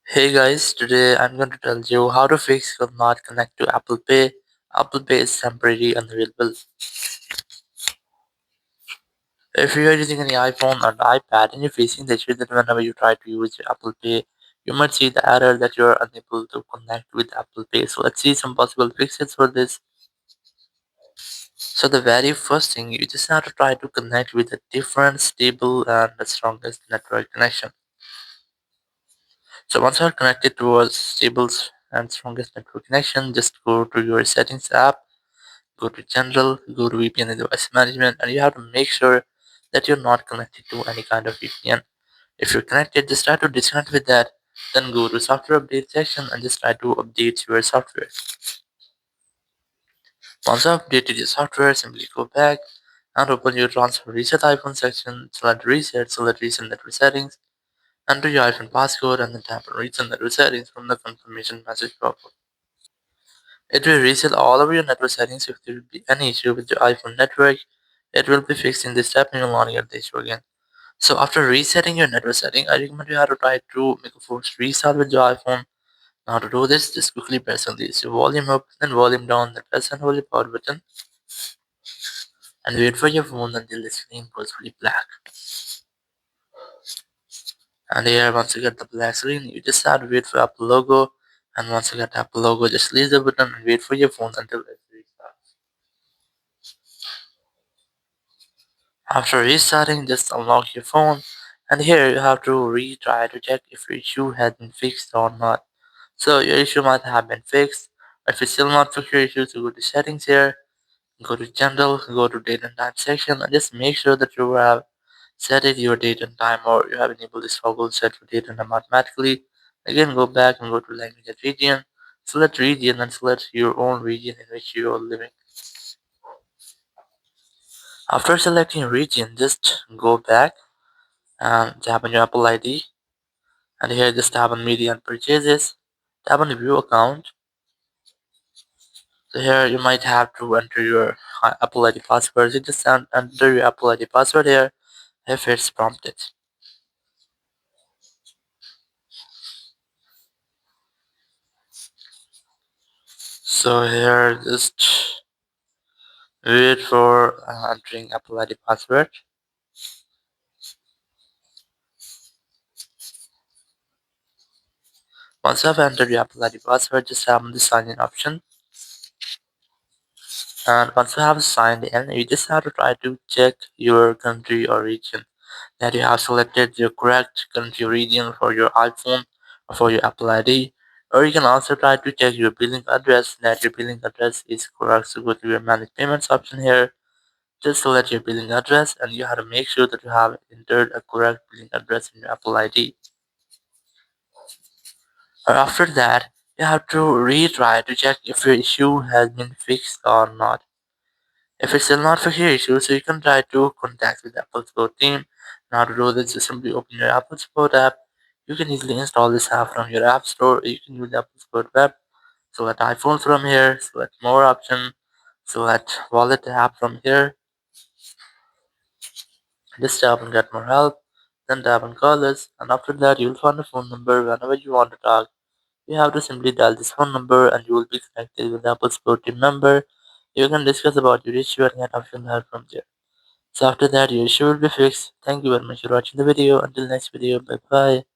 Hey guys, today I'm going to tell you how to fix could not connect to Apple Pay. Apple Pay is temporarily unavailable. If you are using any iPhone or iPad and you're facing the issue that whenever you try to use your Apple Pay, you might see the error that you are unable to connect with Apple Pay. So let's see some possible fixes for this. So the very first thing, you just have to try to connect with a different, stable, and the strongest network connection. So once you're connected to a stable and strongest network connection, just go to your settings app, go to general, go to VPN and device management, and you have to make sure that you're not connected to any kind of VPN. If you're connected, just try to disconnect with that. Then go to software update section and just try to update your software. Once you've updated your software, simply go back and open your transfer reset iPhone section, select reset network settings, enter your iPhone passcode and then tap on reset network settings from the confirmation message pop-up. It will reset all of your network settings. If there will be any issue with your iPhone network, it will be fixed in this step and you will not get the issue again. So after resetting your network setting, I recommend you have to try to make a forced restart with your iPhone. Now to do this, just quickly press on this volume up, then volume down, then press and hold the power button and wait for your phone until the screen goes fully black. And here once you get the black screen, you just have to wait for Apple logo, and once you get the Apple logo, just leave the button and wait for your phone until it restarts. After restarting, just unlock your phone, and here you have to retry to check if your issue has been fixed or not. So your issue might have been fixed. If it's still not fixed your issue, so go to settings here, go to general, go to date and time section, and just make sure that you have set it your date and time, or you have enabled this toggle set for date and time automatically. Again, go back and go to language and region, select region and select your own region in which you are living. After selecting region, just go back and tap on your Apple ID, and here just tap on media and purchases, tap on the view account. So here you might have to enter your Apple ID password. You just enter your Apple ID password here if it's prompted. So here just wait for entering Apple ID password. Once you have entered your Apple ID password, just tap on the sign in option. And once you have signed in, you just have to try to check your country or region that you have selected your correct country region for your iPhone or for your Apple ID. Or you can also try to check your billing address that your billing address is correct. So go to your manage payments option here. Just select your billing address and you have to make sure that you have entered a correct billing address in your Apple ID. Or after that, you have to retry to check if your issue has been fixed or not. If it's still not fixed your issue, so you can try to contact with the Apple Support team. Now to do this, just simply open your Apple Support app. You can easily install this app from your App Store. Or you can use the Apple Support web. Select iPhone from here. Select more option. Select Wallet app from here. Just tap on Get More Help. Then tap on Call Us. And after that, you'll find a phone number whenever you want to talk. You have to simply dial this phone number and you will be connected with the Apple Support team member. You can discuss about your issue and get optional help from there. So after that, your issue will be fixed. Thank you very much for watching the video. Until next video, bye bye.